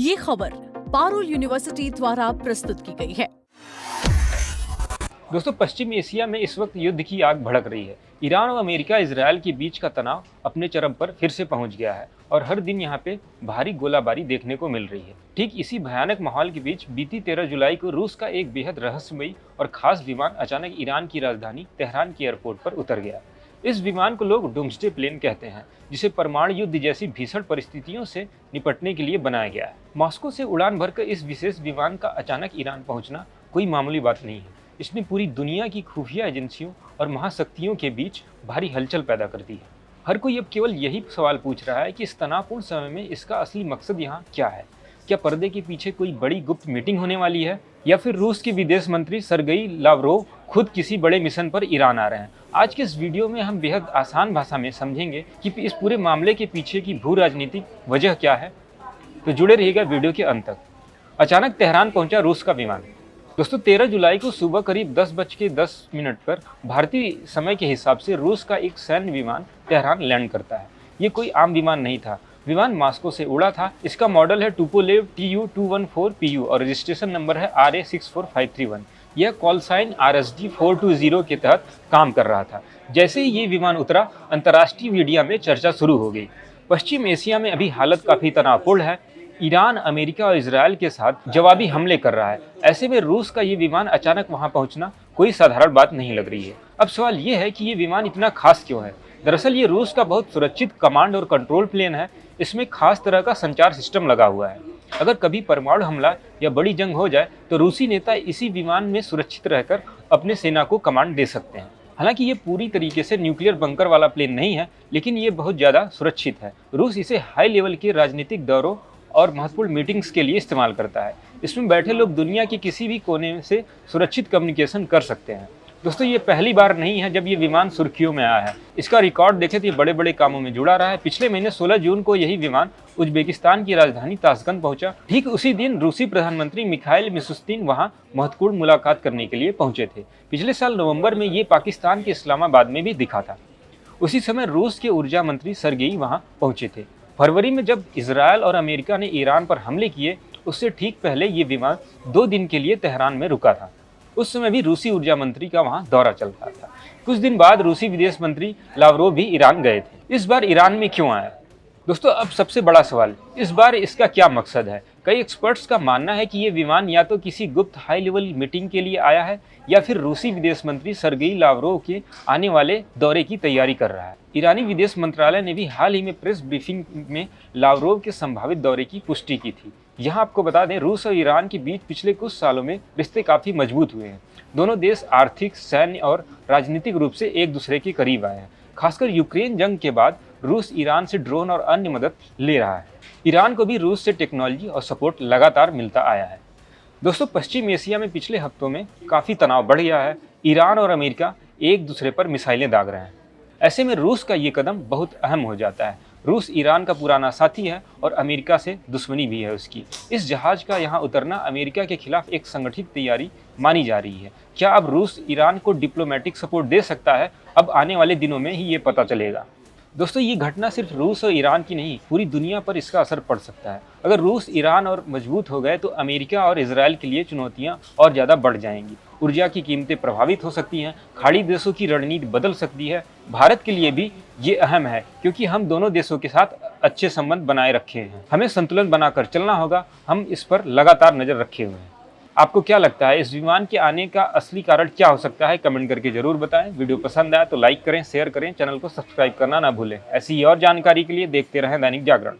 ये खबर पारुल यूनिवर्सिटी द्वारा प्रस्तुत की गई है। दोस्तों, पश्चिम एशिया में इस वक्त युद्ध की आग भड़क रही है। ईरान और अमेरिका इजरायल के बीच का तनाव अपने चरम पर फिर से पहुंच गया है और हर दिन यहां पे भारी गोलाबारी देखने को मिल रही है। ठीक इसी भयानक माहौल के बीच बीती 13 जुलाई को रूस का एक बेहद रहस्यमयी और खास विमान अचानक ईरान की राजधानी तेहरान के एयरपोर्ट पर उतर गया। इस विमान को लोग डूम्सडे प्लेन कहते हैं, जिसे परमाणु युद्ध जैसी भीषण परिस्थितियों से निपटने के लिए बनाया गया है। मॉस्को से उड़ान भरकर इस विशेष विमान का अचानक ईरान पहुंचना कोई मामूली बात नहीं है। इसने पूरी दुनिया की खुफिया एजेंसियों और महाशक्तियों के बीच भारी हलचल पैदा कर दी है। हर कोई अब केवल यही सवाल पूछ रहा है कि इस तनावपूर्ण समय में इसका असली मकसद यहाँ क्या है। क्या पर्दे के पीछे कोई बड़ी गुप्त मीटिंग होने वाली है, या फिर रूस के विदेश मंत्री सरगेई लावरोव खुद किसी बड़े मिशन पर ईरान आ रहे हैं? आज के इस वीडियो में हम बेहद आसान भाषा में समझेंगे कि इस पूरे मामले के पीछे की भू राजनीतिक वजह क्या है। तो जुड़े रहिएगा वीडियो के अंत तक। अचानक तेहरान पहुंचा रूस का विमान। दोस्तों, 13 जुलाई को सुबह करीब 10:10 पर भारतीय समय के हिसाब से रूस का एक सैन्य विमान तेहरान लैंड करता है। ये कोई आम विमान नहीं था। विमान मॉस्को से उड़ा था। इसका मॉडल है टुपोलेव Tu-214PU और रजिस्ट्रेशन नंबर है RA64531। यह कॉल साइन RSD-420 के तहत काम कर रहा था। जैसे ही ये विमान उतरा, अंतर्राष्ट्रीय मीडिया में चर्चा शुरू हो गई। पश्चिम एशिया में अभी हालत काफी तनावपूर्ण है। ईरान अमेरिका और इजरायल के साथ जवाबी हमले कर रहा है। ऐसे में रूस का ये विमान अचानक वहां पहुंचना कोई साधारण बात नहीं लग रही है। अब सवाल ये है कि ये विमान इतना खास क्यों है। दरअसल ये रूस का बहुत सुरक्षित कमांड और कंट्रोल प्लेन है। इसमें खास तरह का संचार सिस्टम लगा हुआ है। अगर कभी परमाणु हमला या बड़ी जंग हो जाए तो रूसी नेता इसी विमान में सुरक्षित रहकर अपने सेना को कमांड दे सकते हैं। हालांकि ये पूरी तरीके से न्यूक्लियर बंकर वाला प्लेन नहीं है, लेकिन ये बहुत ज़्यादा सुरक्षित है। रूस इसे हाई लेवल के राजनीतिक दौरों और महत्वपूर्ण मीटिंग्स के लिए इस्तेमाल करता है। इसमें बैठे लोग दुनिया के किसी भी कोने से सुरक्षित कम्युनिकेशन कर सकते हैं। दोस्तों, ये पहली बार नहीं है जब ये विमान सुर्खियों में आया है। इसका रिकॉर्ड देखें तो ये बड़े बड़े कामों में जुड़ा रहा है। पिछले महीने 16 जून को यही विमान उज्बेकिस्तान की राजधानी ताशकंद पहुंचा। ठीक उसी दिन रूसी प्रधानमंत्री मिखाइल मिशुस्तिन वहां महत्वपूर्ण मुलाकात करने के लिए पहुंचे थे। पिछले साल नवंबर में ये पाकिस्तान के इस्लामाबाद में भी दिखा था। उसी समय रूस के ऊर्जा मंत्री सरगेई वहां पहुंचे थे। फरवरी में जब इजरायल और अमेरिका ने ईरान पर हमले किए, उससे ठीक पहले ये विमान 2 दिन के लिए तेहरान में रुका था। उस समय भी रूसी ऊर्जा मंत्री का वहां दौरा चल रहा था। कुछ दिन बाद रूसी विदेश मंत्री लावरोव भी ईरान गए थे। इस बार ईरान में क्यों आया? दोस्तों, अब सबसे बड़ा सवाल, इस बार इसका क्या मकसद है? कई एक्सपर्ट्स का मानना है कि ये विमान या तो किसी गुप्त हाई लेवल मीटिंग के लिए आया है, या फिर रूसी विदेश मंत्री सरगेई लावरोव के आने वाले दौरे की तैयारी कर रहा है। ईरानी विदेश मंत्रालय ने भी हाल ही में प्रेस ब्रीफिंग में लावरोव के संभावित दौरे की पुष्टि की थी। यहाँ आपको बता दें, रूस और ईरान के बीच पिछले कुछ सालों में रिश्ते काफी मजबूत हुए हैं। दोनों देश आर्थिक, सैन्य और राजनीतिक रूप से एक दूसरे के करीब आए हैं। खासकर यूक्रेन जंग के बाद रूस ईरान से ड्रोन और अन्य मदद ले रहा है। ईरान को भी रूस से टेक्नोलॉजी और सपोर्ट लगातार मिलता आया है। दोस्तों, पश्चिम एशिया में पिछले हफ्तों में काफ़ी तनाव बढ़ गया है। ईरान और अमेरिका एक दूसरे पर मिसाइलें दाग रहे हैं। ऐसे में रूस का ये कदम बहुत अहम हो जाता है। रूस ईरान का पुराना साथी है और अमेरिका से दुश्मनी भी है उसकी। इस जहाज़ का यहाँ उतरना अमेरिका के खिलाफ एक संगठित तैयारी मानी जा रही है। क्या अब रूस ईरान को डिप्लोमेटिक सपोर्ट दे सकता है? अब आने वाले दिनों में ही ये पता चलेगा। दोस्तों, ये घटना सिर्फ रूस और ईरान की नहीं, पूरी दुनिया पर इसका असर पड़ सकता है। अगर रूस, ईरान और मजबूत हो गए तो अमेरिका और इजरायल के लिए चुनौतियां और ज़्यादा बढ़ जाएंगी। ऊर्जा की कीमतें प्रभावित हो सकती हैं, खाड़ी देशों की रणनीति बदल सकती है। भारत के लिए भी ये अहम है, क्योंकि हम दोनों देशों के साथ अच्छे संबंध बनाए रखे हैं। हमें संतुलन बनाकर चलना होगा। हम इस पर लगातार नज़र रखे हुए हैं। आपको क्या लगता है, इस विमान के आने का असली कारण क्या हो सकता है? कमेंट करके जरूर बताएं। वीडियो पसंद आया तो लाइक करें, शेयर करें, चैनल को सब्सक्राइब करना ना भूलें। ऐसी और जानकारी के लिए देखते रहें दैनिक जागरण।